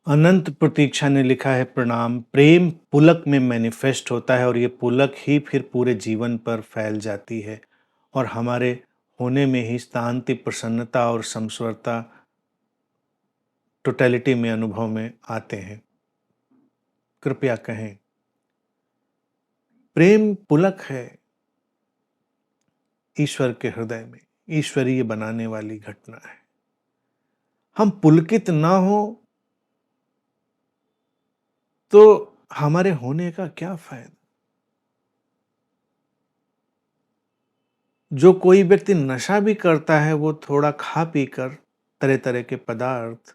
अनंत प्रतीक्षा ने लिखा है प्रणाम। प्रेम पुलक में मैनिफेस्ट होता है और ये पुलक ही फिर पूरे जीवन पर फैल जाती है और हमारे होने में ही शांति, प्रसन्नता और समस्वरता टोटलिटी में अनुभव में आते हैं। कृपया कहें, प्रेम पुलक है ईश्वर के हृदय में, ईश्वरीय बनाने वाली घटना है। हम पुलकित ना हो तो हमारे होने का क्या फायदा। जो कोई व्यक्ति नशा भी करता है वो थोड़ा खा पी कर तरह तरह के पदार्थ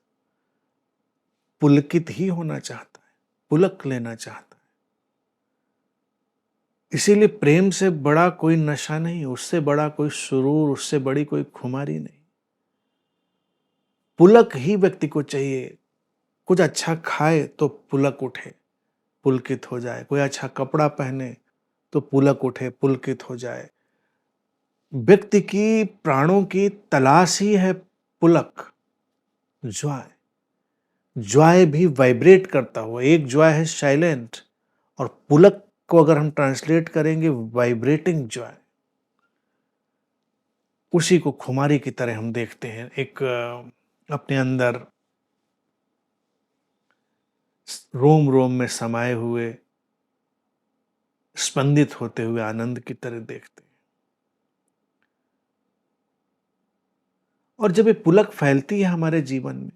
पुलकित ही होना चाहता है, पुलक लेना चाहता है। इसीलिए प्रेम से बड़ा कोई नशा नहीं, उससे बड़ा कोई सुरूर, उससे बड़ी कोई खुमारी नहीं। पुलक ही व्यक्ति को चाहिए। कुछ अच्छा खाए तो पुलक उठे, पुलकित हो जाए। कोई अच्छा कपड़ा पहने तो पुलक उठे, पुलकित हो जाए। व्यक्ति की प्राणों की तलाश ही है पुलक, जॉय। जॉय भी वाइब्रेट करता हुआ। एक जॉय है साइलेंट और पुलक को अगर हम ट्रांसलेट करेंगे वाइब्रेटिंग जॉय। उसी को खुमारी की तरह हम देखते हैं, एक अपने अंदर रोम रोम में समाये हुए, स्पंदित होते हुए आनंद की तरह देखते हैं। और जब ये पुलक फैलती है हमारे जीवन में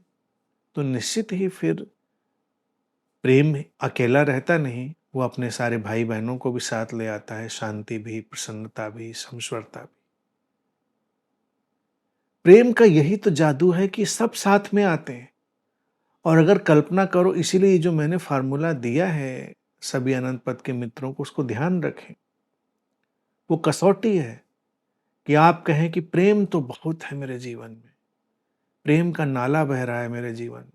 तो निश्चित ही फिर प्रेम अकेला रहता नहीं, वो अपने सारे भाई बहनों को भी साथ ले आता है। शांति भी, प्रसन्नता भी, समस्वरता भी। प्रेम का यही तो जादू है कि सब साथ में आते हैं। और अगर कल्पना करो, इसीलिए जो मैंने फार्मूला दिया है सभी अनंत पद के मित्रों को, उसको ध्यान रखें। वो कसौटी है कि आप कहें कि प्रेम तो बहुत है मेरे जीवन में, प्रेम का नाला बह रहा है मेरे जीवन में।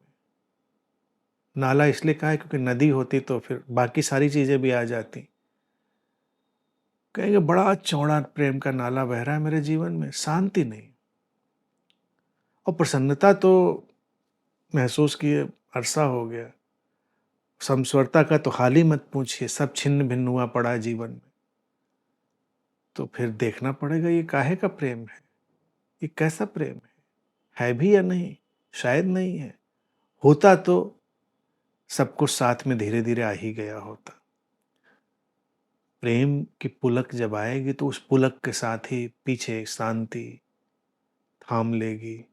नाला इसलिए कहा है क्योंकि नदी होती तो फिर बाकी सारी चीजें भी आ जाती। कहेंगे बड़ा चौड़ा प्रेम का नाला बह रहा है मेरे जीवन में, शांति नहीं और प्रसन्नता तो महसूस किए अरसा हो गया। समस्वरता का तो हाल ही मत पूछिए, सब छिन्न भिन्न हुआ पड़ा है जीवन में। तो फिर देखना पड़ेगा ये काहे का प्रेम है, ये कैसा प्रेम है भी या नहीं। शायद नहीं है, होता तो सब कुछ साथ में धीरे धीरे आ ही गया होता। प्रेम की पुलक जब आएगी तो उस पुलक के साथ ही पीछे शांति थाम लेगी,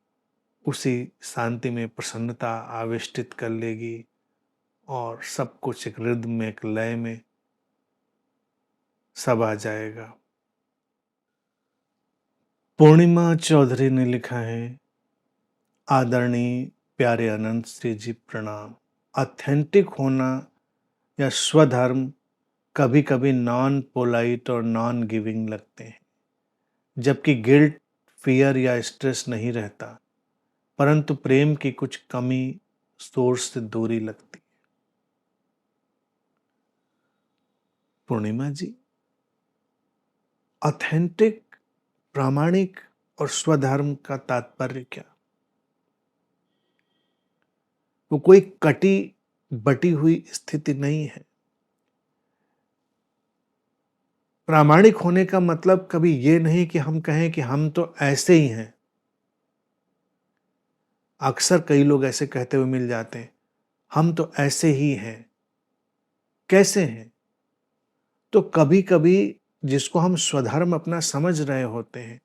उसी शांति में प्रसन्नता आविष्टित कर लेगी और सब कुछ एक रिद्म में, एक लय में सब आ जाएगा। पूर्णिमा चौधरी ने लिखा है, आदरणीय प्यारे अनंत श्री जी प्रणाम। ऑथेंटिक होना या स्वधर्म कभी कभी नॉन पोलाइट और नॉन गिविंग लगते हैं, जबकि गिल्ट, फियर या स्ट्रेस नहीं रहता, परंतु प्रेम की कुछ कमी, सोर्स से दूरी लगती है। पूर्णिमा जी, ऑथेंटिक, प्रामाणिक और स्वधर्म का तात्पर्य क्या? वो कोई कटी बटी हुई स्थिति नहीं है। प्रामाणिक होने का मतलब कभी ये नहीं कि हम कहें कि हम तो ऐसे ही हैं। अक्सर कई लोग ऐसे कहते हुए मिल जाते हैं, हम तो ऐसे ही हैं। कैसे हैं? तो कभी कभी जिसको हम स्वधर्म अपना समझ रहे होते हैं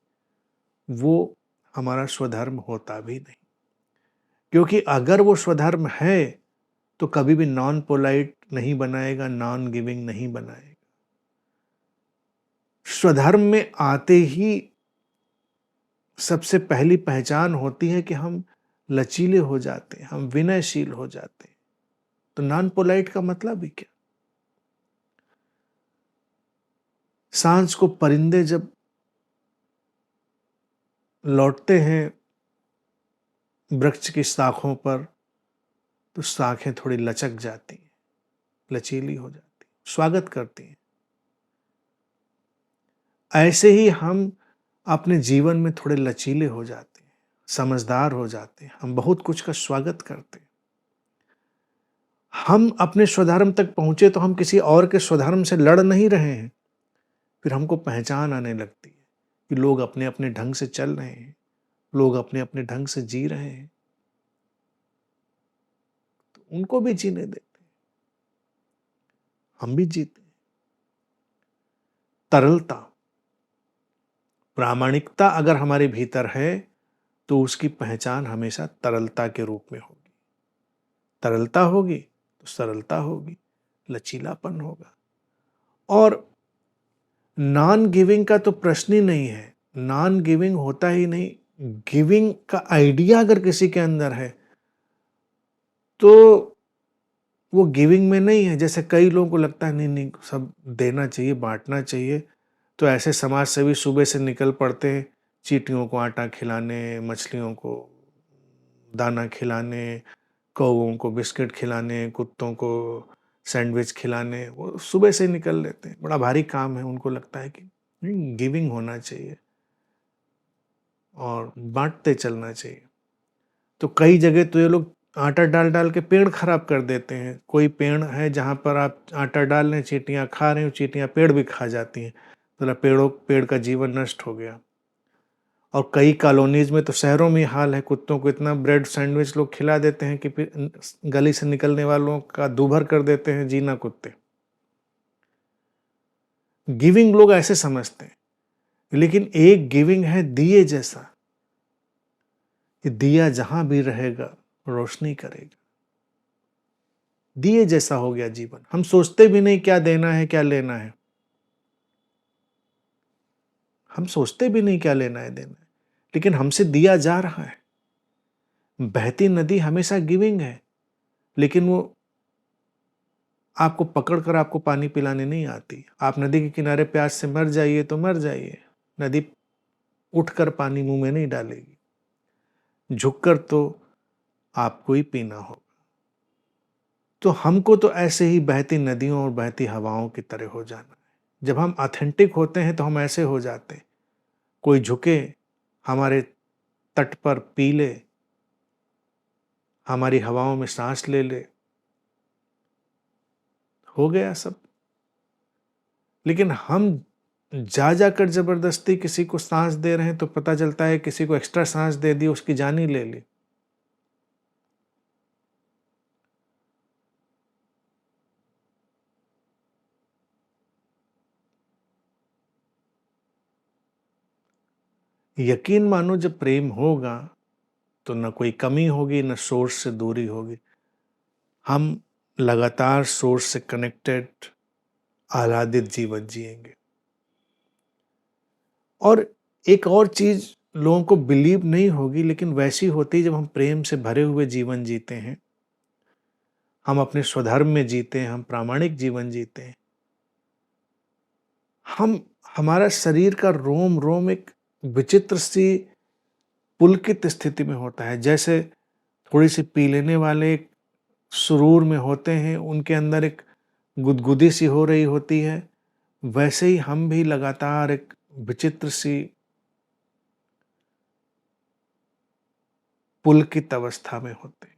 वो हमारा स्वधर्म होता भी नहीं, क्योंकि अगर वो स्वधर्म है तो कभी भी नॉन पोलाइट नहीं बनाएगा, नॉन गिविंग नहीं बनाएगा। स्वधर्म में आते ही सबसे पहली पहचान होती है कि हम लचीले हो जाते हैं, हम विनयशील हो जाते हैं। तो नॉन पोलाइट का मतलब ही क्या? सांझ को परिंदे जब लौटते हैं वृक्ष की शाखों पर तो शाखें थोड़ी लचक जाती हैं, लचीली हो जाती, स्वागत करती हैं। ऐसे ही हम अपने जीवन में थोड़े लचीले हो जाते हैं, समझदार हो जाते हैं, हम बहुत कुछ का स्वागत करते हैं। हम अपने स्वधर्म तक पहुंचे तो हम किसी और के स्वधर्म से लड़ नहीं रहे हैं। फिर हमको पहचान आने लगती है कि लोग अपने अपने ढंग से चल रहे हैं, लोग अपने अपने ढंग से जी रहे हैं, तो उनको भी जीने देते हैं, हम भी जीते हैं। तरलता, प्रामाणिकता अगर हमारे भीतर है तो उसकी पहचान हमेशा तरलता के रूप में होगी। तरलता होगी तो सरलता होगी, लचीलापन होगा। और नॉन गिविंग का तो प्रश्न ही नहीं है। नॉन गिविंग होता ही नहीं। गिविंग का आइडिया अगर किसी के अंदर है तो वो गिविंग में नहीं है। जैसे कई लोगों को लगता है नहीं नहीं सब देना चाहिए, बांटना चाहिए, तो ऐसे समाज सेवी सुबह से निकल पड़ते हैं चींटियों को आटा खिलाने, मछलियों को दाना खिलाने, कौवों को बिस्किट खिलाने, कुत्तों को सैंडविच खिलाने। वो सुबह से निकल लेते हैं, बड़ा भारी काम है। उनको लगता है कि नहीं, गिविंग होना चाहिए और बांटते चलना चाहिए। तो कई जगह तो ये लोग आटा डाल डाल के पेड़ खराब कर देते हैं। कोई पेड़ है जहाँ पर आप आटा डाल रहे हैं, चींटियाँ खा रही हैं, चींटियाँ पेड़ भी खा जाती हैं, तो पेड़ का जीवन नष्ट हो गया। और कई कॉलोनीज में तो शहरों में हाल है, कुत्तों को इतना ब्रेड सैंडविच लोग खिला देते हैं कि फिर गली से निकलने वालों का दूभर कर देते हैं जीना कुत्ते। गिविंग लोग ऐसे समझते हैं, लेकिन एक गिविंग है दिए जैसा, कि दिया जहां भी रहेगा रोशनी करेगा। दिए जैसा हो गया जीवन। हम सोचते भी नहीं क्या देना है क्या लेना है, हम सोचते भी नहीं क्या लेना है देना है, लेकिन हमसे दिया जा रहा है। बहती नदी हमेशा गिविंग है, लेकिन वो आपको पकड़कर आपको पानी पिलाने नहीं आती। आप नदी के किनारे प्यास से मर जाइए तो मर जाइए, नदी उठकर पानी मुंह में नहीं डालेगी। झुककर तो आपको ही पीना होगा। तो हमको तो ऐसे ही बहती नदियों और बहती हवाओं की तरह हो जाना है। जब हम ऑथेंटिक होते हैं तो हम ऐसे हो जाते हैं। कोई झुके हमारे तट पर पी ले, हमारी हवाओं में सांस ले ले, हो गया सब। लेकिन हम जा जाकर जबरदस्ती किसी को सांस दे रहे हैं तो पता चलता है किसी को एक्स्ट्रा सांस दे दी, उसकी जान ही ले ली। यकीन मानो जब प्रेम होगा तो न कोई कमी होगी न सोर्स से दूरी होगी। हम लगातार सोर्स से कनेक्टेड आह्लादित जीवन जिएंगे। और एक और चीज लोगों को बिलीव नहीं होगी, लेकिन वैसी होती है जब हम प्रेम से भरे हुए जीवन जीते हैं, हम अपने स्वधर्म में जीते हैं, हम प्रामाणिक जीवन जीते हैं, हम हमारा शरीर का रोम रोम एक विचित्र सी पुलकित स्थिति में होता है। जैसे थोड़ी सी पी लेने वाले एक सुरूर में होते हैं, उनके अंदर एक गुदगुदी सी हो रही होती है, वैसे ही हम भी लगातार एक विचित्र सी पुलकित अवस्था में होते हैं।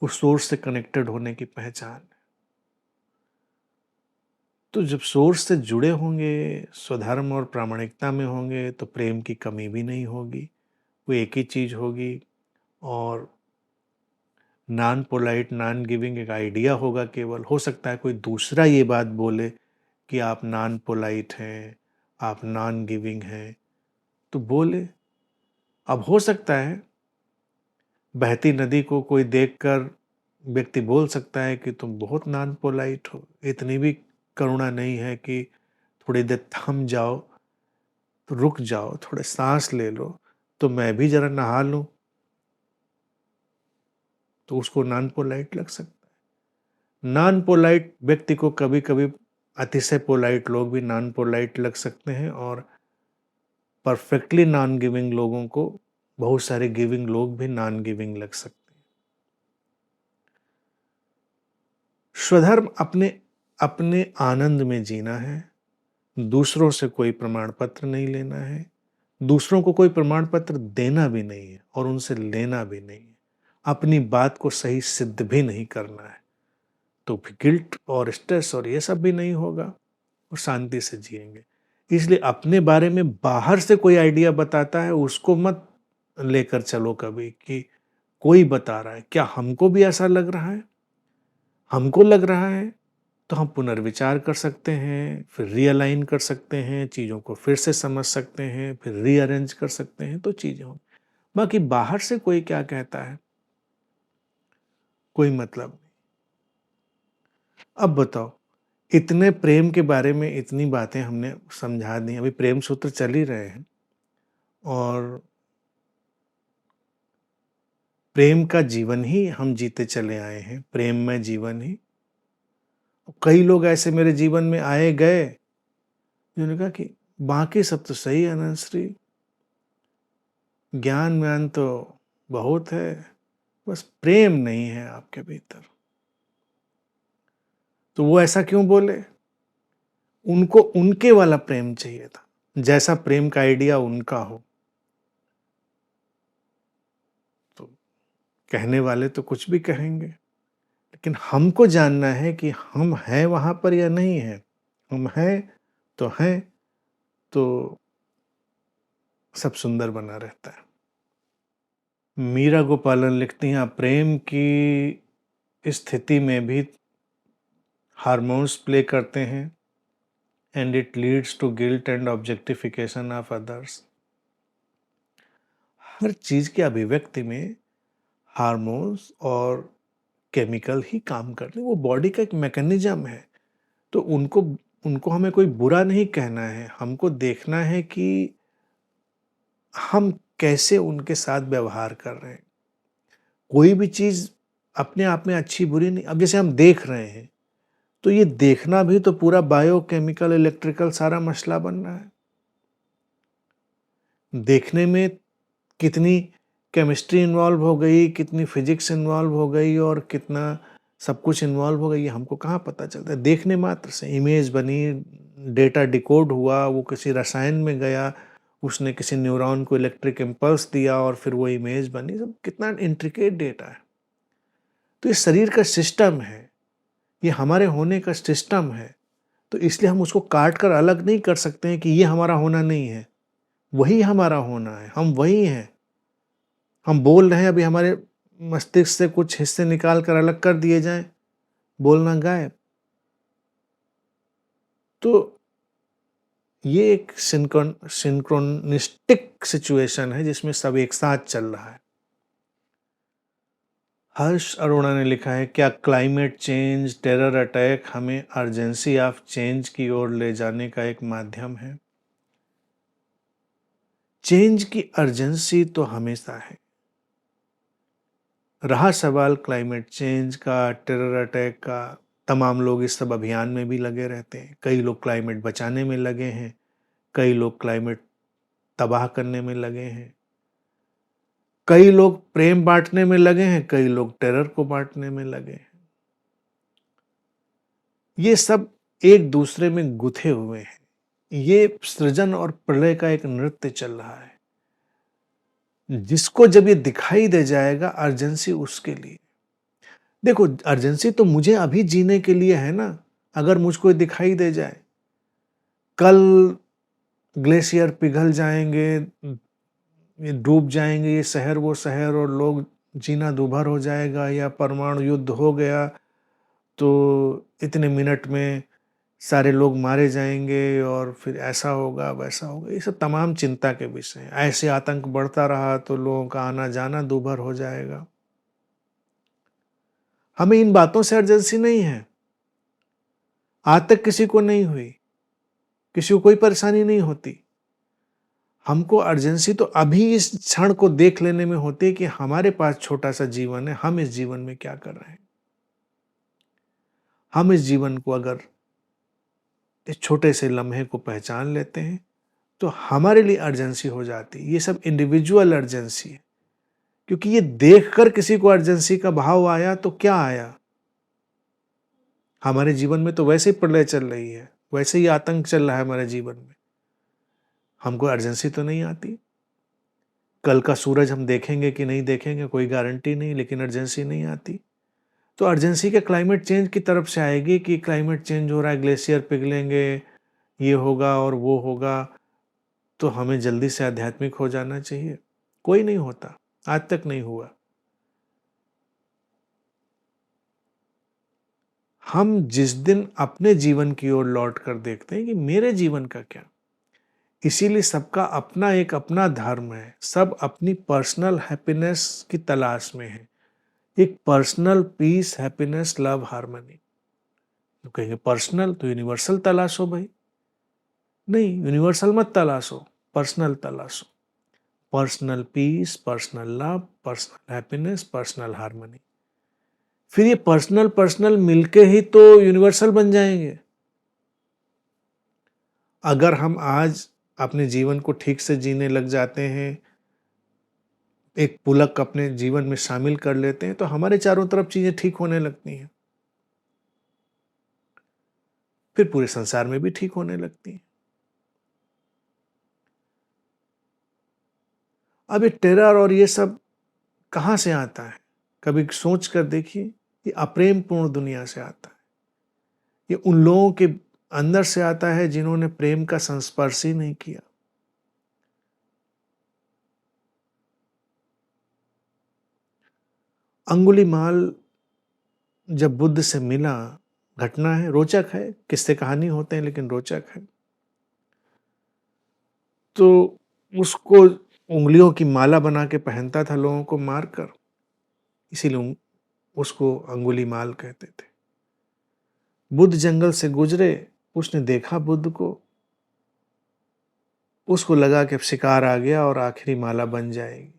उस सोर्स से कनेक्टेड होने की पहचान है। तो जब सोर्स से जुड़े होंगे, स्वधर्म और प्रामाणिकता में होंगे, तो प्रेम की कमी भी नहीं होगी, वो एक ही चीज होगी। और नॉन पोलाइट नॉन गिविंग एक आइडिया होगा केवल। हो सकता है कोई दूसरा ये बात बोले कि आप नॉन पोलाइट हैं, आप नॉन गिविंग हैं, तो बोले। अब हो सकता है बहती नदी को कोई देखकर व्यक्ति बोल सकता है कि तुम बहुत नॉन पोलाइट हो, इतनी भी करुणा नहीं है कि थोड़ी देर थम जाओ, तो रुक जाओ, थोड़े सांस ले लो, तो मैं भी जरा नहा लूं, तो उसको नॉन पोलाइट लग सकता है। नॉन पोलाइट व्यक्ति को कभी कभी अतिशय पोलाइट लोग भी नॉन पोलाइट लग सकते हैं, और परफेक्टली नॉन गिविंग लोगों को बहुत सारे गिविंग लोग भी नॉन गिविंग लग सकते हैं। स्वधर्म अपने अपने आनंद में जीना है, दूसरों से कोई प्रमाण पत्र नहीं लेना है, दूसरों को कोई प्रमाण पत्र देना भी नहीं है और उनसे लेना भी नहीं है। अपनी बात को सही सिद्ध भी नहीं करना है, तो फिर गिल्ट और स्ट्रेस और ये सब भी नहीं होगा और शांति से जिएंगे। इसलिए अपने बारे में बाहर से कोई आइडिया बताता है उसको मत लेकर चलो कभी कि कोई बता रहा है, क्या हमको भी ऐसा लग रहा है? हमको लग रहा है तो हम पुनर्विचार कर सकते हैं, फिर रीअलाइन कर सकते हैं, चीज़ों को फिर से समझ सकते हैं, फिर रीअरेंज कर सकते हैं, तो चीज़ें होंगी। बाकी बाहर से कोई क्या कहता है, कोई मतलब नहीं। अब बताओ, इतने प्रेम के बारे में इतनी बातें हमने समझा दी, अभी प्रेम सूत्र चल ही रहे हैं और प्रेम का जीवन ही हम जीते चले आए हैं, प्रेम में जीवन ही। कई लोग ऐसे मेरे जीवन में आए गए जिन्होंने कहा कि बाकी सब तो सही है अनंत, ज्ञान व्यान तो बहुत है, बस प्रेम नहीं है आपके भीतर। तो वो ऐसा क्यों बोले? उनको उनके वाला प्रेम चाहिए था, जैसा प्रेम का आइडिया उनका हो। तो कहने वाले तो कुछ भी कहेंगे, लेकिन हमको जानना है कि हम हैं वहां पर या नहीं है। हम हैं, तो सब सुंदर बना रहता है। मीरा गोपालन लिखती हैं, प्रेम की स्थिति में भी हार्मोन्स प्ले करते हैं and it leads to guilt and objectification of others. हर चीज की अभिव्यक्ति में हार्मोन्स और केमिकल ही काम करते हैं, वो बॉडी का एक मैकेनिज्म है। तो उनको उनको हमें कोई बुरा नहीं कहना है, हमको देखना है कि हम कैसे उनके साथ व्यवहार कर रहे हैं। कोई भी चीज अपने आप में अच्छी बुरी नहीं। अब जैसे हम देख रहे हैं तो ये देखना भी तो पूरा बायोकेमिकल इलेक्ट्रिकल सारा मसला बन रहा है। देखने में कितनी केमिस्ट्री इन्वॉल्व हो गई, कितनी फिजिक्स इन्वॉल्व हो गई और कितना सब कुछ इन्वॉल्व हो गई, ये हमको कहाँ पता चलता है। देखने मात्र से इमेज बनी, डेटा डिकोड हुआ, वो किसी रसायन में गया, उसने किसी न्यूरॉन को इलेक्ट्रिक इम्पल्स दिया और फिर वो इमेज बनी। सब कितना इंट्रिकेट डेटा है। तो ये शरीर का सिस्टम है, ये हमारे होने का सिस्टम है। तो इसलिए हम उसको काट कर अलग नहीं कर सकते हैं कि ये हमारा होना नहीं है, वही हमारा होना है, हम वही हैं। हम बोल रहे हैं, अभी हमारे मस्तिष्क से कुछ हिस्से निकाल कर अलग कर दिए जाएं, बोलना गायब। तो ये एक सिंक्रोनिस्टिक सिचुएशन है जिसमें सब एक साथ चल रहा है। हर्ष अरोड़ा ने लिखा है, क्या क्लाइमेट चेंज, टेरर अटैक हमें अर्जेंसी ऑफ चेंज की ओर ले जाने का एक माध्यम है? चेंज की अर्जेंसी तो हमेशा है। रहा सवाल क्लाइमेट चेंज का, टेरर अटैक का, तमाम लोग इस सब अभियान में भी लगे रहते हैं। कई लोग क्लाइमेट बचाने में लगे हैं, कई लोग क्लाइमेट तबाह करने में लगे हैं, कई लोग प्रेम बांटने में लगे हैं, कई लोग टेरर को बांटने में लगे हैं। ये सब एक दूसरे में गुथे हुए हैं। ये सृजन और प्रलय का एक नृत्य चल रहा है। जिसको जब ये दिखाई दे जाएगा, अर्जेंसी उसके लिए। देखो, अर्जेंसी तो मुझे अभी जीने के लिए है ना। अगर मुझको दिखाई दे जाए कल ग्लेशियर पिघल जाएंगे, ये डूब जाएंगे, ये शहर वो शहर, और लोग जीना दूभर हो जाएगा, या परमाणु युद्ध हो गया तो इतने मिनट में सारे लोग मारे जाएंगे और फिर ऐसा होगा वैसा होगा, ये सब तमाम चिंता के विषय हैं। ऐसे आतंक बढ़ता रहा तो लोगों का आना जाना दूभर हो जाएगा। हमें इन बातों से अर्जेंसी नहीं है। आज तक किसी को नहीं हुई, किसी को कोई परेशानी नहीं होती। हमको अर्जेंसी तो अभी इस क्षण को देख लेने में होती है कि हमारे पास छोटा सा जीवन है, हम इस जीवन में क्या कर रहे हैं। हम इस जीवन को अगर इस छोटे से लम्हे को पहचान लेते हैं तो हमारे लिए अर्जेंसी हो जाती है। ये सब इंडिविजुअल अर्जेंसी है, क्योंकि ये देखकर किसी को अर्जेंसी का भाव आया तो क्या आया। हमारे जीवन में तो वैसे ही प्रलय चल रही है, वैसे ही आतंक चल रहा है हमारे जीवन में, हमको अर्जेंसी तो नहीं आती। कल का सूरज हम देखेंगे कि नहीं देखेंगे कोई गारंटी नहीं, लेकिन अर्जेंसी नहीं आती। तो अर्जेंसी के क्लाइमेट चेंज की तरफ से आएगी कि क्लाइमेट चेंज हो रहा है, ग्लेशियर पिघलेंगे, ये होगा और वो होगा, तो हमें जल्दी से आध्यात्मिक हो जाना चाहिए। कोई नहीं होता, आज तक नहीं हुआ। हम जिस दिन अपने जीवन की ओर लौट कर देखते हैं कि मेरे जीवन का क्या, इसीलिए सबका अपना एक अपना धर्म है, सब अपनी पर्सनल हैप्पीनेस की तलाश में है, एक personal peace, happiness, love, harmony. तो कहेंगे पर्सनल तो यूनिवर्सल तलाशो भाई, नहीं यूनिवर्सल मत तलाशो, पर्सनल तलाशो। Personal peace, personal love, personal happiness, personal harmony. फिर ये पर्सनल पर्सनल मिलके ही तो यूनिवर्सल बन जाएंगे। अगर हम आज अपने जीवन को ठीक से जीने लग जाते हैं, एक पुलक अपने जीवन में शामिल कर लेते हैं, तो हमारे चारों तरफ चीजें ठीक होने लगती हैं, फिर पूरे संसार में भी ठीक होने लगती हैं। अब ये टेरर और ये सब कहाँ से आता है? कभी सोच कर देखिए, ये अप्रेम पूर्ण दुनिया से आता है। ये उन लोगों के अंदर से आता है जिन्होंने प्रेम का संस्पर्श ही नहीं किया। अंगुलीमाल जब बुद्ध से मिला, घटना है, रोचक है, किस्से कहानी होते हैं लेकिन रोचक है। तो उसको उंगलियों की माला बना के पहनता था लोगों को मारकर, इसीलिए उसको अंगुलीमाल कहते थे। बुद्ध जंगल से गुजरे, उसने देखा बुद्ध को, उसको लगा कि अब शिकार आ गया और आखिरी माला बन जाएगी।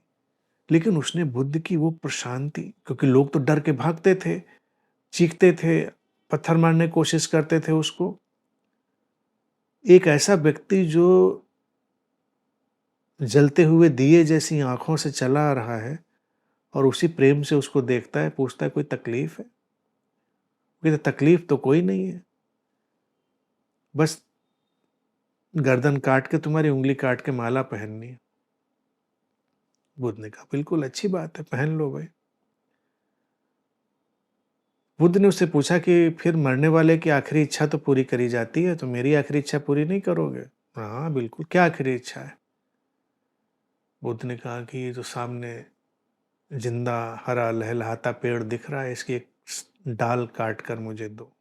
लेकिन उसने बुद्ध की वो प्रशांति, क्योंकि लोग तो डर के भागते थे, चीखते थे, पत्थर मारने की कोशिश करते थे उसको। एक ऐसा व्यक्ति जो जलते हुए दिए जैसी आंखों से चला आ रहा है और उसी प्रेम से उसको देखता है, पूछता है कोई तकलीफ है? कहते तकलीफ तो कोई नहीं है, बस गर्दन काट के तुम्हारी उंगली काट के माला पहननी है। बुद्ध ने कहा बिल्कुल अच्छी बात है, पहन लो भाई। बुद्ध ने उससे पूछा कि फिर मरने वाले की आखिरी इच्छा तो पूरी करी जाती है, तो मेरी आखिरी इच्छा पूरी नहीं करोगे? हाँ बिल्कुल, क्या आखिरी इच्छा है? बुद्ध ने कहा कि ये जो सामने जिंदा हरा लहलहाता पेड़ दिख रहा है, इसकी एक डाल काट कर मुझे दो।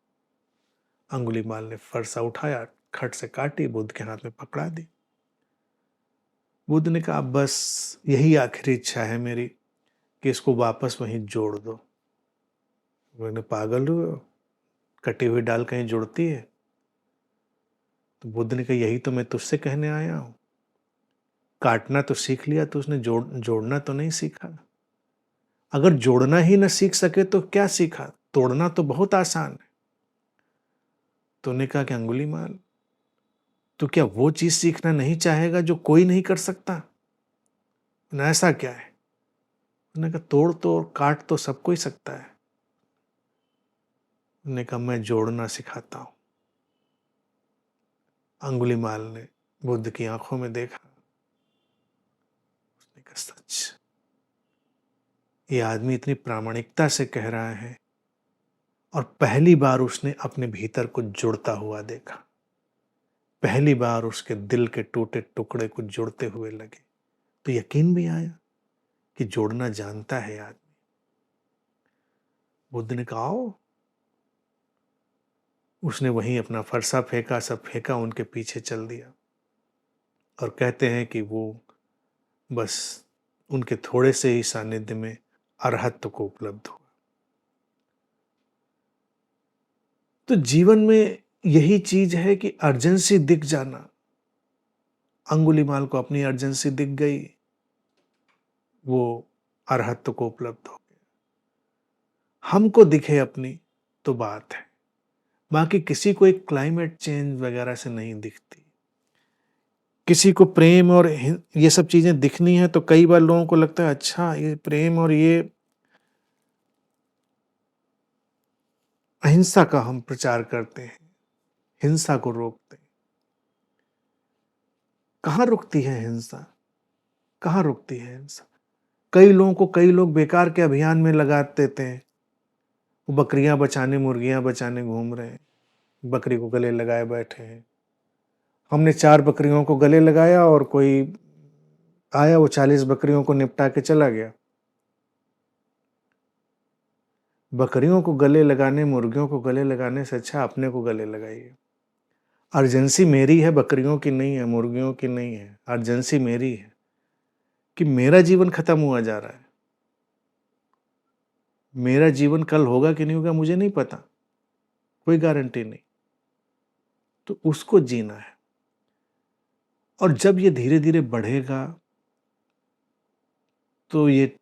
अंगुलीमाल ने फरसा उठाया, खट से काटी, बुद्ध के हाथ में पकड़ा दी। बुद्ध ने कहा बस यही आखिरी इच्छा है मेरी कि इसको वापस वहीं जोड़ दो। मैंने पागल हुए हो? कटी हुई डाल कहीं जुड़ती है? तो बुद्ध ने कहा यही तो मैं तुझसे कहने आया हूं, काटना तो सीख लिया तो उसने जोड़ना तो नहीं सीखा। अगर जोड़ना ही न सीख सके तो क्या सीखा? तोड़ना तो बहुत आसान है। तो उन्होंने कहा कि अंगुलीमाल, तो क्या वो चीज सीखना नहीं चाहेगा जो कोई नहीं कर सकता? ना ऐसा क्या है? उन्होंने कहा तोड़ तो और काट तो सबको ही सकता है। उन्होंने कहा मैं जोड़ना सिखाता हूं। अंगुलीमाल ने बुद्ध की आंखों में देखा, उसने कहा सच, ये आदमी इतनी प्रामाणिकता से कह रहा है, और पहली बार उसने अपने भीतर को जुड़ता हुआ देखा। पहली बार उसके दिल के टूटे टुकड़े को जुड़ते हुए लगे, तो यकीन भी आया कि जोड़ना जानता है आदमी। बुद्ध ने कहा आओ। उसने वहीं अपना फरसा फेंका, सब फेंका, उनके पीछे चल दिया। और कहते हैं कि वो बस उनके थोड़े से ही सानिध्य में अरहत्व को उपलब्ध हुआ। तो जीवन में यही चीज है कि अर्जेंसी दिख जाना। अंगुलीमाल को अपनी अर्जेंसी दिख गई, वो अरहत्व को उपलब्ध हो गया। हमको दिखे अपनी तो बात है, बाकी किसी को एक क्लाइमेट चेंज वगैरह से नहीं दिखती। किसी को प्रेम और ये सब चीजें दिखनी है तो कई बार लोगों को लगता है अच्छा ये प्रेम और ये अहिंसा का हम प्रचार करते हैं, हिंसा को रोकते हैं। कहाँ रुकती है हिंसा? कहाँ रुकती है इंसान। कई लोगों को कई लोग बेकार के अभियान में लगा देते हैं, वो बकरियां बचाने मुर्गियां बचाने घूम रहे हैं, बकरी को गले लगाए बैठे हैं। हमने 4 बकरियों को गले लगाया और कोई आया, वो 40 बकरियों को निपटा के चला गया। बकरियों को गले लगाने, मुर्गियों को गले लगाने से अच्छा अपने को गले लगाइए। अर्जेंसी मेरी है, बकरियों की नहीं है, मुर्गियों की नहीं है। अर्जेंसी मेरी है कि मेरा जीवन खत्म हुआ जा रहा है। मेरा जीवन कल होगा कि नहीं होगा मुझे नहीं पता, कोई गारंटी नहीं। तो उसको जीना है। और जब ये धीरे धीरे बढ़ेगा तो ये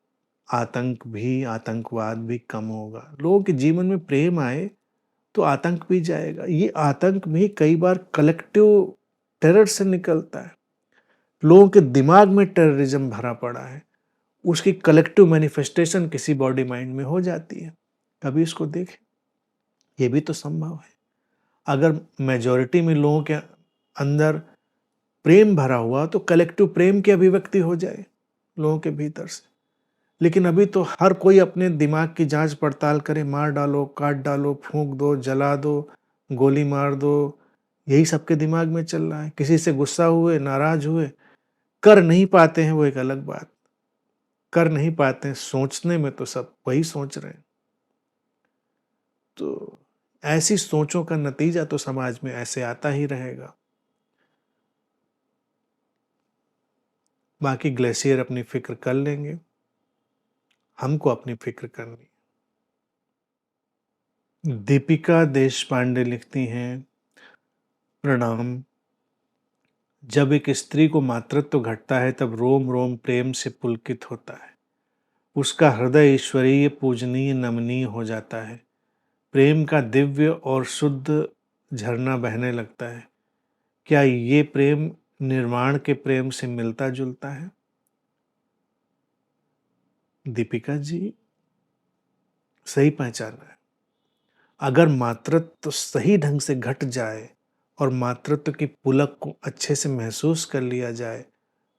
आतंक भी, आतंकवाद भी कम होगा। लोगों के जीवन में प्रेम आए तो आतंक भी जाएगा। ये आतंक भी कई बार कलेक्टिव टेरर से निकलता है। लोगों के दिमाग में टेररिज्म भरा पड़ा है, उसकी कलेक्टिव मैनिफेस्टेशन किसी बॉडी माइंड में हो जाती है। कभी इसको देखें, ये भी तो संभव है। अगर मेजॉरिटी में लोगों के अंदर प्रेम भरा हुआ तो कलेक्टिव प्रेम की अभिव्यक्ति हो जाए लोगों के भीतर से। लेकिन अभी तो हर कोई अपने दिमाग की जांच पड़ताल करे, मार डालो, काट डालो, फूंक दो, जला दो, गोली मार दो, यही सबके दिमाग में चल रहा है। किसी से गुस्सा हुए, नाराज हुए, कर नहीं पाते हैं वो एक अलग बात, कर नहीं पाते हैं, सोचने में तो सब वही सोच रहे हैं। तो ऐसी सोचों का नतीजा तो समाज में ऐसे आता ही रहेगा। बाकी ग्लेशियर अपनी फिक्र कर लेंगे, हमको अपनी फिक्र करनी। दीपिका देश पांडे लिखती हैं, प्रणाम। जब एक स्त्री को मातृत्व घटता है तब रोम रोम प्रेम से पुलकित होता है। उसका हृदय ईश्वरीय, पूजनीय, नमनीय हो जाता है। प्रेम का दिव्य और शुद्ध झरना बहने लगता है। क्या ये प्रेम निर्वाण के प्रेम से मिलता जुलता है? दीपिका जी, सही पहचाना है। अगर मातृत्व सही ढंग से घट जाए और मातृत्व की पुलक को अच्छे से महसूस कर लिया जाए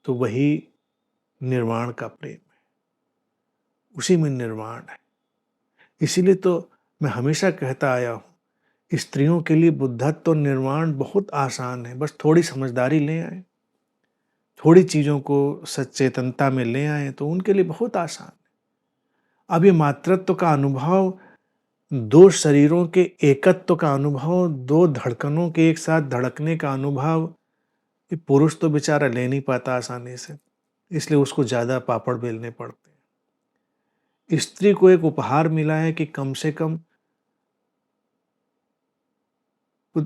तो वही निर्वाण का प्रेम है, उसी में निर्वाण है। इसीलिए तो मैं हमेशा कहता आया हूँ, स्त्रियों के लिए बुद्धत्व और निर्वाण बहुत आसान है। बस थोड़ी समझदारी ले आए, थोड़ी चीज़ों को सचेतनता में ले आए तो उनके लिए बहुत आसान है। अब ये मातृत्व का अनुभव, दो शरीरों के एकत्व का अनुभव, दो धड़कनों के एक साथ धड़कने का अनुभव, ये पुरुष तो बेचारा ले नहीं पाता आसानी से, इसलिए उसको ज़्यादा पापड़ बेलने पड़ते हैं। स्त्री को एक उपहार मिला है कि कम से कम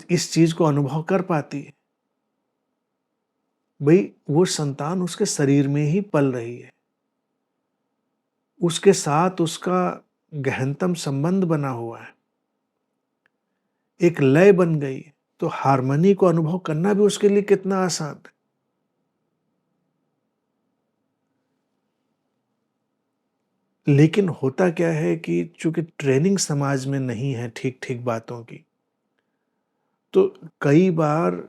इस चीज को अनुभव कर पाती है। भाई वो संतान उसके शरीर में ही पल रही है, उसके साथ उसका गहनतम संबंध बना हुआ है, एक लय बन गई है, तो हार्मनी को अनुभव करना भी उसके लिए कितना आसान है। लेकिन होता क्या है कि चूंकि ट्रेनिंग समाज में नहीं है ठीक ठीक बातों की, तो कई बार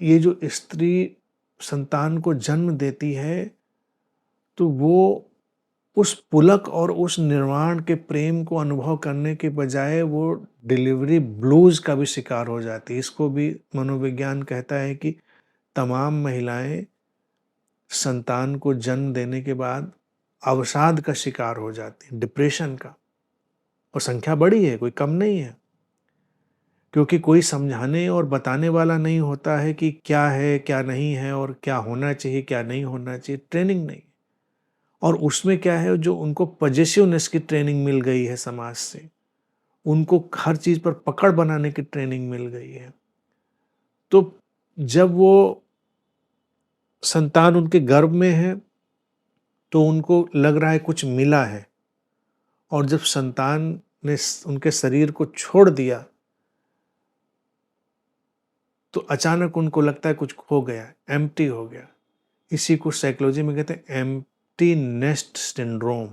ये जो स्त्री संतान को जन्म देती है तो वो उस पुलक और उस निर्वाण के प्रेम को अनुभव करने के बजाय वो डिलीवरी ब्लूज का भी शिकार हो जाती है। इसको भी मनोविज्ञान कहता है कि तमाम महिलाएं संतान को जन्म देने के बाद अवसाद का शिकार हो जाती हैं, डिप्रेशन का। और संख्या बड़ी है, कोई कम नहीं है, क्योंकि कोई समझाने और बताने वाला नहीं होता है कि क्या है क्या नहीं है और क्या होना चाहिए क्या नहीं होना चाहिए। ट्रेनिंग नहीं। और उसमें क्या है, जो उनको पॉजिटिवनेस की ट्रेनिंग मिल गई है समाज से, उनको हर चीज पर पकड़ बनाने की ट्रेनिंग मिल गई है, तो जब वो संतान उनके गर्भ में है तो उनको लग रहा है कुछ मिला है, और जब संतान ने उनके शरीर को छोड़ दिया तो अचानक उनको लगता है कुछ खो गया, एम्प्टी हो गया। इसी को साइकोलॉजी में कहते हैं एम्प्टी नेस्ट सिंड्रोम।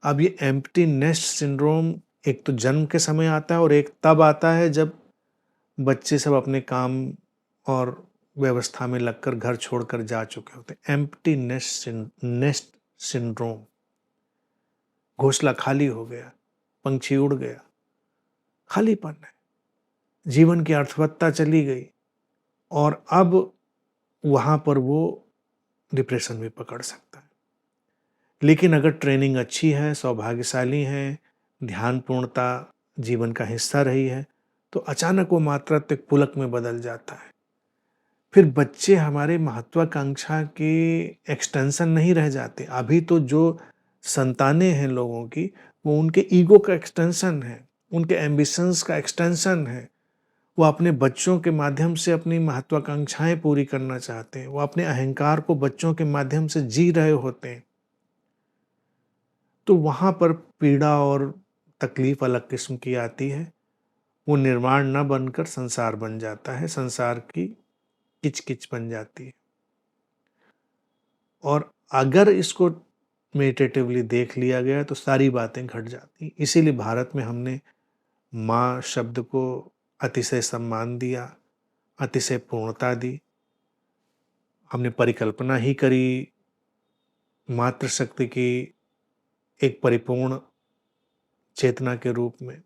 अब ये एम्प्टी नेस्ट सिंड्रोम एक तो जन्म के समय आता है और एक तब आता है जब बच्चे सब अपने काम और व्यवस्था में लगकर घर छोड़कर जा चुके होते हैं। Empty nest syndrome. घोंसला खाली हो गया, पंछी उड़ गया, खालीपन है, जीवन की अर्थवत्ता चली गई और अब वहां पर वो डिप्रेशन भी पकड़ सकता है। लेकिन अगर ट्रेनिंग अच्छी है, सौभाग्यशाली है, ध्यानपूर्णता जीवन का हिस्सा रही है, तो अचानक वो मात्रात्मक पुलक में बदल जाता है। फिर बच्चे हमारे महत्वाकांक्षा के एक्सटेंशन नहीं रह जाते। अभी तो जो संतानें हैं लोगों की, वो उनके ईगो का एक्सटेंशन है, उनके एम्बिशंस का एक्सटेंशन है। वो अपने बच्चों के माध्यम से अपनी महत्वाकांक्षाएं पूरी करना चाहते हैं। वो अपने अहंकार को बच्चों के माध्यम से जी रहे होते हैं। तो वहाँ पर पीड़ा और तकलीफ अलग किस्म की आती है। वो निर्माण न बनकर संसार बन जाता है, संसार की किच-किच बन जाती है। और अगर इसको मेडिटेटिवली देख लिया गया तो सारी बातें घट जाती। इसीलिए भारत में हमने माँ शब्द को अतिशय सम्मान दिया, अतिशय पूर्णता दी। हमने परिकल्पना ही करी मातृशक्ति की एक परिपूर्ण चेतना के रूप में।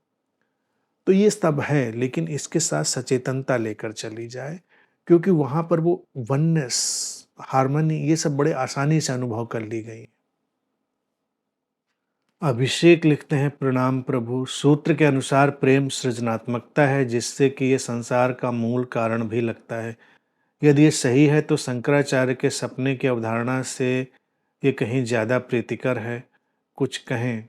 तो ये सब है, लेकिन इसके साथ सचेतनता लेकर चली जाए, क्योंकि वहाँ पर वो वननेस, हार्मनी, ये सब बड़े आसानी से अनुभव कर ली गई। अभिषेक लिखते हैं, प्रणाम प्रभु। सूत्र के अनुसार प्रेम सृजनात्मकता है जिससे कि ये संसार का मूल कारण भी लगता है। यदि ये सही है तो शंकराचार्य के सपने की अवधारणा से ये कहीं ज़्यादा प्रीतिकर है। कुछ कहें।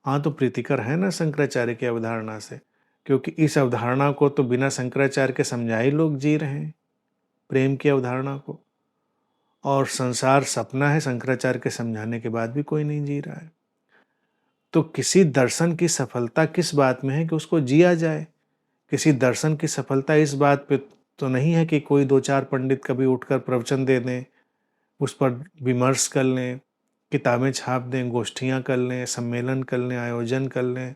हाँ, तो प्रीतिकर है ना शंकराचार्य की अवधारणा से, क्योंकि इस अवधारणा को तो बिना शंकराचार्य के समझाए लोग जी रहे हैं, प्रेम की अवधारणा को। और संसार सपना है, शंकराचार्य के समझाने के बाद भी कोई नहीं जी रहा है। तो किसी दर्शन की सफलता किस बात में है कि उसको जिया जाए। किसी दर्शन की सफलता इस बात पे तो नहीं है कि कोई 2-4 पंडित कभी उठकर प्रवचन दे दें, उस पर विमर्श कर लें, किताबें छाप दें, गोष्ठियाँ कर लें, सम्मेलन कर लें, आयोजन कर लें,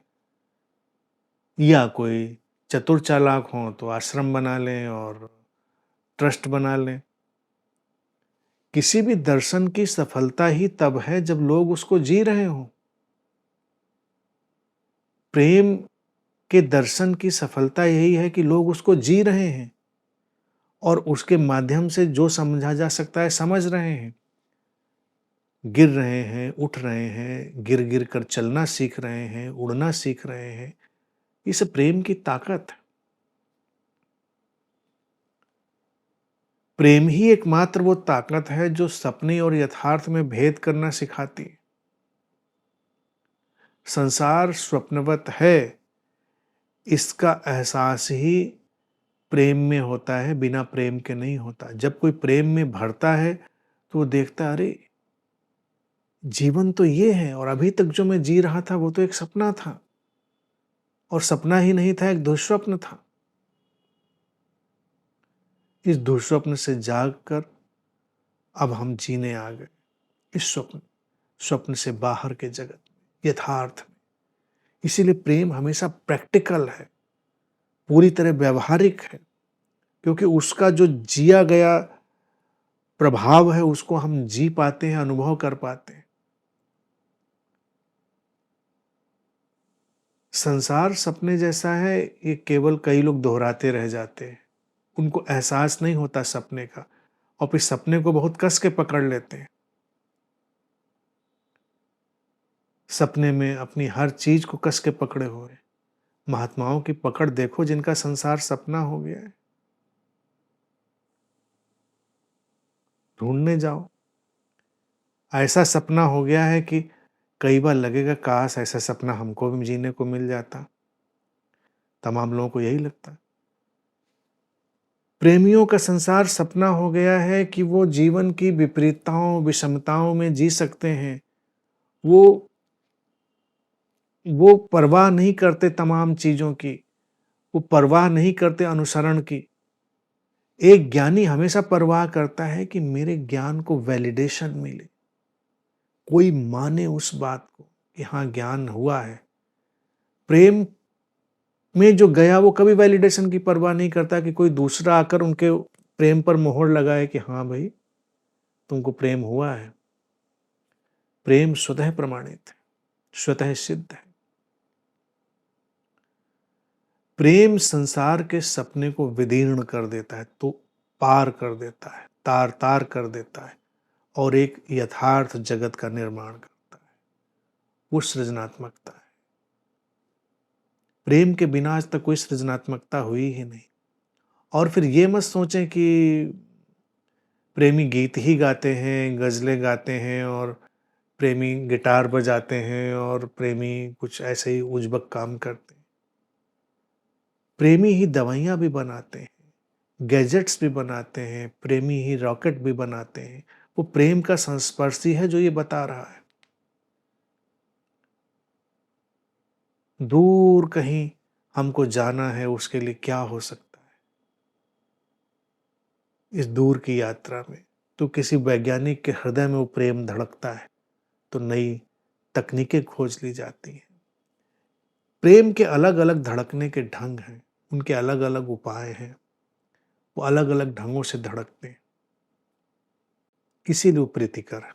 या कोई चतुर चालाक हों तो आश्रम बना लें और ट्रस्ट बना लें। किसी भी दर्शन की सफलता ही तब है जब लोग उसको जी रहे हों। प्रेम के दर्शन की सफलता यही है कि लोग उसको जी रहे हैं और उसके माध्यम से जो समझा जा सकता है समझ रहे हैं। गिर रहे हैं, उठ रहे हैं, गिर गिर कर चलना सीख रहे हैं, उड़ना सीख रहे हैं। इस प्रेम की ताकत है। प्रेम ही एकमात्र वो ताकत है जो सपने और यथार्थ में भेद करना सिखाती है। संसार स्वप्नवत है, इसका एहसास ही प्रेम में होता है, बिना प्रेम के नहीं होता। जब कोई प्रेम में भरता है तो वो देखता है, अरे जीवन तो ये है और अभी तक जो मैं जी रहा था वो तो एक सपना था, और सपना ही नहीं था, एक दुःस्वप्न था। इस दुःस्वप्न से जागकर अब हम जीने आ गए, इस स्वप्न से बाहर के जगत में, यथार्थ में। इसीलिए प्रेम हमेशा प्रैक्टिकल है, पूरी तरह व्यवहारिक है, क्योंकि उसका जो जिया गया प्रभाव है उसको हम जी पाते हैं, अनुभव कर पाते हैं। संसार सपने जैसा है, ये केवल कई लोग दोहराते रह जाते हैं, उनको एहसास नहीं होता सपने का, और फिर सपने को बहुत कस के पकड़ लेते हैं। सपने में अपनी हर चीज को कस के पकड़े हुए महात्माओं की पकड़ देखो, जिनका संसार सपना हो गया है। ढूंढने जाओ, ऐसा सपना हो गया है कि कई बार लगेगा काश ऐसा सपना हमको भी जीने को मिल जाता। तमाम लोगों को यही लगता है। प्रेमियों का संसार सपना हो गया है कि वो जीवन की विपरीतताओं, विषमताओं में जी सकते हैं। वो परवाह नहीं करते तमाम चीजों की, वो परवाह नहीं करते अनुसरण की। एक ज्ञानी हमेशा परवाह करता है कि मेरे ज्ञान को वैलिडेशन मिले, कोई माने उस बात को कि हाँ ज्ञान हुआ है। प्रेम में जो गया वो कभी वैलिडेशन की परवाह नहीं करता कि कोई दूसरा आकर उनके प्रेम पर मोहर लगाए कि हाँ भाई तुमको प्रेम हुआ है। प्रेम स्वतः प्रमाणित है, स्वतः सिद्ध है। प्रेम संसार के सपने को विदीर्ण कर देता है, तो पार कर देता है, तार तार कर देता है और एक यथार्थ जगत का निर्माण करता है। वो सृजनात्मकता है। प्रेम के बिना आज तक कोई सृजनात्मकता हुई ही नहीं। और फिर ये मत सोचें कि प्रेमी गीत ही गाते हैं, गज़लें गाते हैं और प्रेमी गिटार बजाते हैं और प्रेमी कुछ ऐसे ही उजबक काम करते हैं। प्रेमी ही दवाइयाँ भी बनाते हैं, गैजेट्स भी बनाते हैं, प्रेमी ही रॉकेट भी बनाते हैं। वो प्रेम का संस्पर्शी है जो ये बता रहा है। दूर कहीं हमको जाना है, उसके लिए क्या हो सकता है इस दूर की यात्रा में? तो किसी वैज्ञानिक के हृदय में वो प्रेम धड़कता है तो नई तकनीकें खोज ली जाती हैं। प्रेम के अलग अलग धड़कने के ढंग हैं, उनके अलग अलग उपाय हैं, वो अलग अलग ढंगों से धड़कते हैं, इसीलिए वो प्रीतिकर है।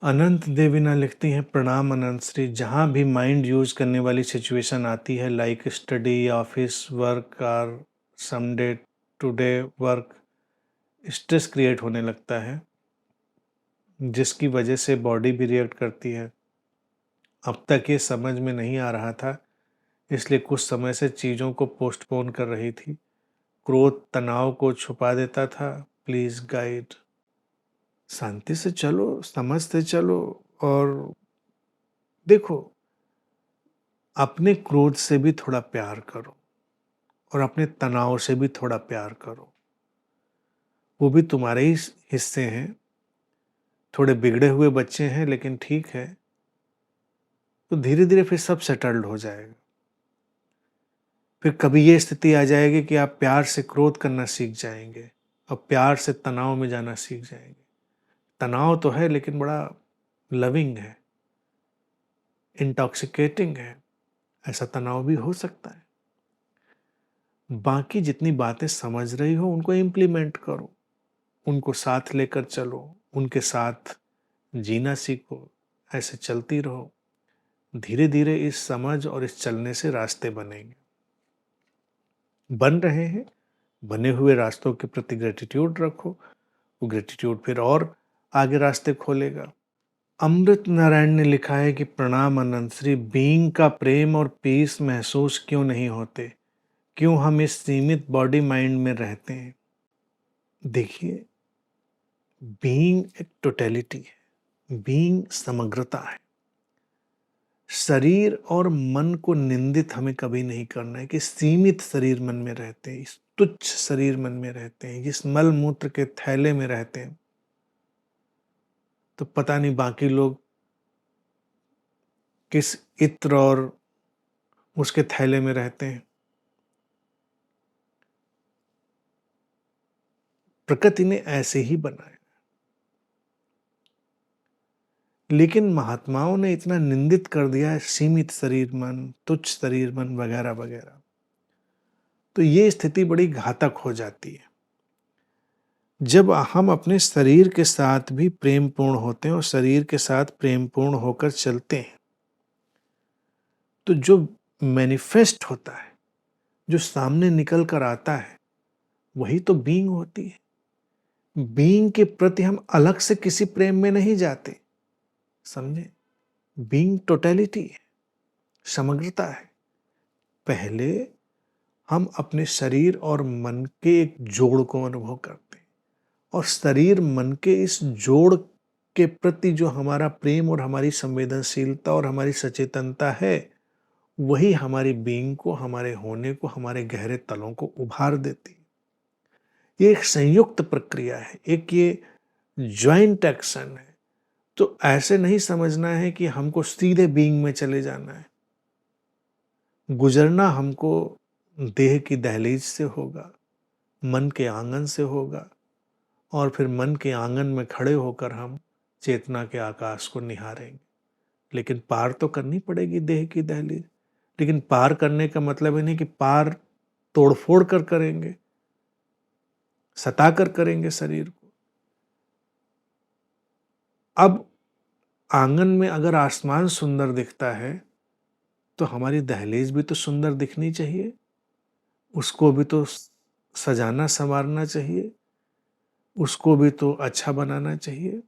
अनंत देवीना लिखती हैं, प्रणाम अनंत श्री। जहाँ भी माइंड यूज करने वाली सिचुएशन आती है, लाइक स्टडी, ऑफिस वर्क और someday today work, stress create होने लगता है जिसकी वजह से बॉडी भी रिएक्ट करती है। अब तक ये समझ में नहीं आ रहा था, इसलिए कुछ समय से चीज़ों को पोस्टपोन कर रही थी। क्रोध तनाव को छुपा देता था। Please guide. शांति से चलो, समझते चलो। और देखो, अपने क्रोध से भी थोड़ा प्यार करो और अपने तनाव से भी थोड़ा प्यार करो। वो भी तुम्हारे ही हिस्से हैं। थोड़े बिगड़े हुए बच्चे हैं लेकिन ठीक है, तो धीरे धीरे फिर सब सेटल्ड हो जाएगा। फिर कभी ये स्थिति आ जाएगी कि आप प्यार से क्रोध करना सीख जाएंगे और प्यार से तनाव में जाना सीख जाएंगे। तनाव तो है लेकिन बड़ा लविंग है, इंटॉक्सिकेटिंग है। ऐसा तनाव भी हो सकता है। बाकी जितनी बातें समझ रही हो उनको इम्प्लीमेंट करो, उनको साथ लेकर चलो, उनके साथ जीना सीखो, ऐसे चलती रहो। धीरे धीरे इस समझ और इस चलने से रास्ते बनेंगे, बन रहे हैं। बने हुए रास्तों के प्रति ग्रेटिट्यूड रखो, वो ग्रेटिट्यूड फिर और आगे रास्ते खोलेगा। अमृत नारायण ने लिखा है कि प्रणाम अनंत श्री। बीइंग का प्रेम और पीस महसूस क्यों नहीं होते? क्यों हम इस सीमित बॉडी माइंड में रहते हैं? देखिए, बीइंग एक टोटलिटी है, बीइंग समग्रता है। शरीर और मन को निंदित हमें कभी नहीं करना है कि सीमित शरीर मन में रहते हैं, इस तुच्छ शरीर मन में रहते हैं, इस मल मूत्र के थैले में रहते हैं। तो पता नहीं बाकी लोग किस इत्र और उसके थैले में रहते हैं। प्रकृति ने ऐसे ही बनाया, लेकिन महात्माओं ने इतना निंदित कर दिया है सीमित शरीर मन, तुच्छ शरीर मन वगैरह वगैरह। तो ये स्थिति बड़ी घातक हो जाती है। जब हम अपने शरीर के साथ भी प्रेम पूर्ण होते हैं और शरीर के साथ प्रेम पूर्ण होकर चलते हैं, तो जो मैनिफेस्ट होता है, जो सामने निकल कर आता है, वही तो बीइंग होती है। बीइंग के प्रति हम अलग से किसी प्रेम में नहीं जाते, समझे? बीइंग टोटलिटी है, समग्रता है। पहले हम अपने शरीर और मन के एक जोड़ को अनुभव करते हैं और शरीर मन के इस जोड़ के प्रति जो हमारा प्रेम और हमारी संवेदनशीलता और हमारी सचेतनता है, वही हमारी बीइंग को, हमारे होने को, हमारे गहरे तलों को उभार देती है। ये एक संयुक्त प्रक्रिया है, एक ये ज्वाइंट एक्शन है। तो ऐसे नहीं समझना है कि हमको सीधे बीइंग में चले जाना है। गुजरना हमको देह की दहलीज से होगा, मन के आंगन से होगा, और फिर मन के आंगन में खड़े होकर हम चेतना के आकाश को निहारेंगे। लेकिन पार तो करनी पड़ेगी देह की दहलीज। लेकिन पार करने का मतलब ये नहीं कि पार तोड़-फोड़ कर करेंगे, सता कर करेंगे शरीर को। अब आंगन में अगर आसमान सुंदर दिखता है, तो हमारी दहलीज भी तो सुंदर दिखनी चाहिए, उसको भी तो सजाना संवारना चाहिए, उसको भी तो अच्छा बनाना चाहिए।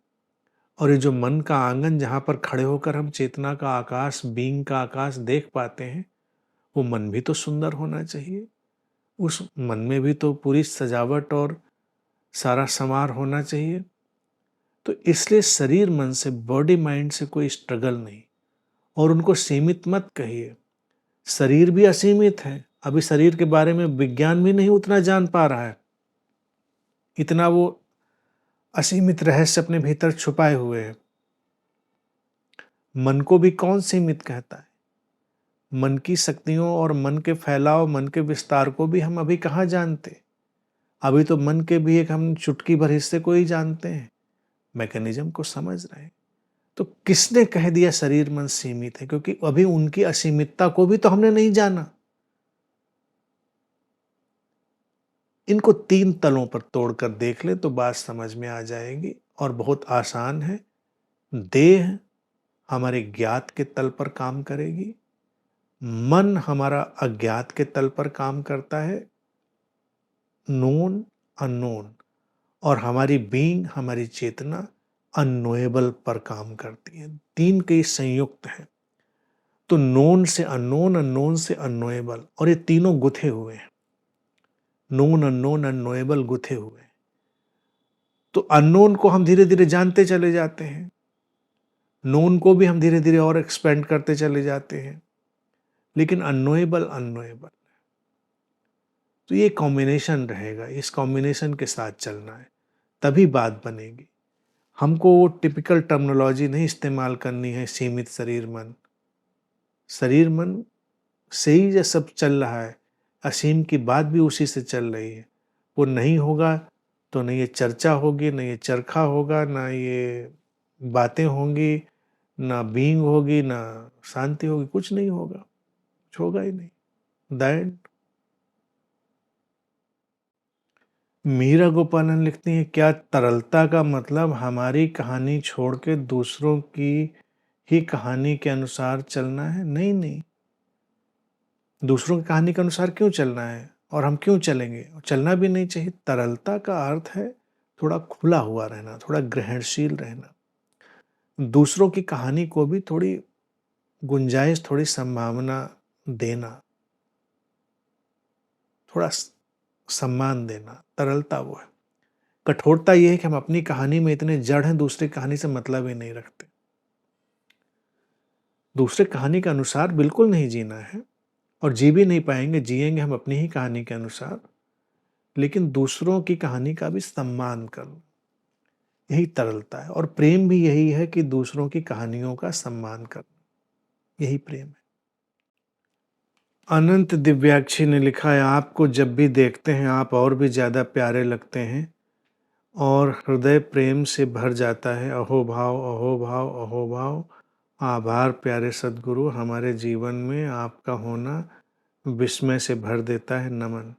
और ये जो मन का आंगन जहाँ पर खड़े होकर हम चेतना का आकाश, बीइंग का आकाश देख पाते हैं, वो मन भी तो सुंदर होना चाहिए। उस मन में भी तो पूरी सजावट और सारा संवार होना चाहिए। तो इसलिए शरीर मन से, बॉडी माइंड से कोई स्ट्रगल नहीं, और उनको सीमित मत कहिए। शरीर भी असीमित है, अभी शरीर के बारे में विज्ञान भी नहीं उतना जान पा रहा है, इतना वो असीमित रहस्य अपने भीतर छुपाए हुए है। मन को भी कौन सीमित कहता है? मन की शक्तियों और मन के फैलाव, मन के विस्तार को भी हम अभी कहाँ जानते। अभी तो मन के भी एक हम चुटकी भर हिस्से को ही जानते हैं, मैकेनिज्म को समझ रहे हैं। तो किसने कह दिया शरीर मन सीमित है? क्योंकि अभी उनकी असीमितता को भी तो हमने नहीं जाना। इनको 3 तलों पर तोड़कर देख ले तो बात समझ में आ जाएगी, और बहुत आसान है। देह हमारे ज्ञात के तल पर काम करेगी, मन हमारा अज्ञात के तल पर काम करता है, नोन, अननोन, और हमारी बीइंग, हमारी चेतना अननोएबल पर काम करती है। 3 के संयुक्त है। तो नोन से अननोन, अननोन से अननोएबल, और ये तीनों गुथे हुए हैं। नोन, अननोन, अननोएबल गुथे हुए हैं। तो अननोन को हम धीरे धीरे जानते चले जाते हैं, नोन को भी हम धीरे धीरे और एक्सपेंड करते चले जाते हैं, लेकिन अननोएबल अननोएबल। तो ये कॉम्बिनेशन रहेगा, इस कॉम्बिनेशन के साथ चलना है, तभी बात बनेगी। हमको वो टिपिकल टर्मिनोलॉजी नहीं इस्तेमाल करनी है, सीमित शरीर मन। शरीर मन से ही ये सब चल रहा है, असीम की बात भी उसी से चल रही है। वो नहीं होगा तो न ये चर्चा होगी, न ये चरखा होगा, ना ये बातें होंगी, ना बीइंग होगी, ना शांति होगी, कुछ नहीं होगा, कुछ होगा ही नहीं। दैट मीरा गोपालन लिखती हैं, क्या तरलता का मतलब हमारी कहानी छोड़ के दूसरों की ही कहानी के अनुसार चलना है? नहीं नहीं, दूसरों की कहानी के अनुसार क्यों चलना है, और हम क्यों चलेंगे? चलना भी नहीं चाहिए। तरलता का अर्थ है थोड़ा खुला हुआ रहना, थोड़ा ग्रहणशील रहना, दूसरों की कहानी को भी थोड़ी गुंजाइश, थोड़ी संभावना देना, थोड़ा सम्मान देना। तरलता वो है। कठोरता ये है कि हम अपनी कहानी में इतने जड़ हैं, दूसरी कहानी से मतलब ही नहीं रखते। दूसरे कहानी के अनुसार बिल्कुल नहीं जीना है, और जी भी नहीं पाएंगे, जिएंगे हम अपनी ही कहानी के अनुसार, लेकिन दूसरों की कहानी का भी सम्मान करना, यही तरलता है। और प्रेम भी यही है कि दूसरों की कहानियों का सम्मान करना, यही प्रेम है। अनंत दिव्याक्षी ने लिखा है, आपको जब भी देखते हैं आप और भी ज़्यादा प्यारे लगते हैं, और हृदय प्रेम से भर जाता है। अहो भाव, अहो भाव, अहो भाव। आभार प्यारे सद्गुरु, हमारे जीवन में आपका होना विस्मय से भर देता है। नमन।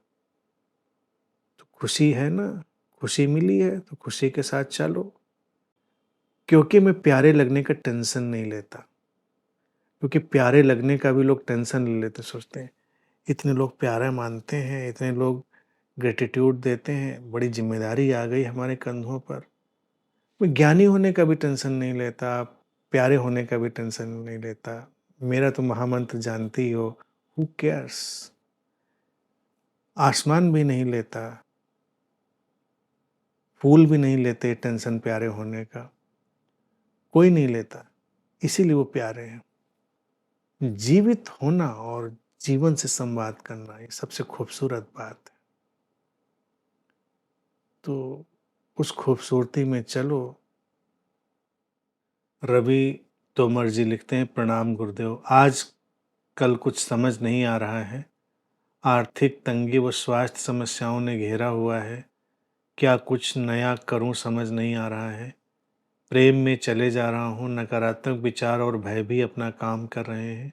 तो खुशी है ना, खुशी मिली है तो खुशी के साथ चलो, क्योंकि मैं प्यारे लगने का टेंशन नहीं लेता। क्योंकि प्यारे लगने का भी लोग टेंशन ले लेते, सोचते हैं इतने लोग प्यारे मानते हैं, इतने लोग ग्रेटिट्यूड देते हैं, बड़ी जिम्मेदारी आ गई हमारे कंधों पर। मैं ज्ञानी होने का भी टेंशन नहीं लेता, प्यारे होने का भी टेंशन नहीं लेता। मेरा तो महामंत्र जानती ही हो, हु केयर्स। आसमान भी नहीं लेता, फूल भी नहीं लेते टेंशन प्यारे होने का, कोई नहीं लेता, इसीलिए वो प्यारे हैं। जीवित होना और जीवन से संवाद करना, ये सबसे खूबसूरत बात है। तो उस खूबसूरती में चलो। रवि तोमर जी लिखते हैं, प्रणाम गुरुदेव, आज कल कुछ समझ नहीं आ रहा है। आर्थिक तंगी व स्वास्थ्य समस्याओं ने घेरा हुआ है। क्या कुछ नया करूं समझ नहीं आ रहा है। प्रेम में चले जा रहा हूं, नकारात्मक विचार और भय भी अपना काम कर रहे हैं।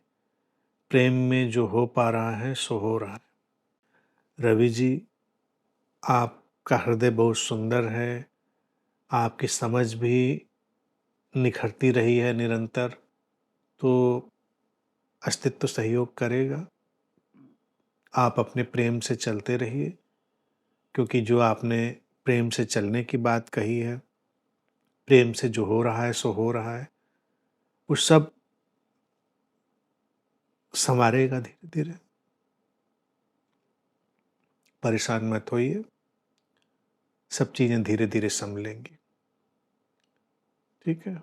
प्रेम में जो हो पा रहा है सो हो रहा है। रवि जी, आपका हृदय बहुत सुंदर है, आपकी समझ भी निखरती रही है निरंतर, तो अस्तित्व सहयोग करेगा। आप अपने प्रेम से चलते रहिए, क्योंकि जो आपने प्रेम से चलने की बात कही है, प्रेम से जो हो रहा है सो हो रहा है, वो सब संवारेगा धीरे-धीरे। परेशान मत होइए, सब चीज़ें धीरे-धीरे सँभलेंगी। ठीक है?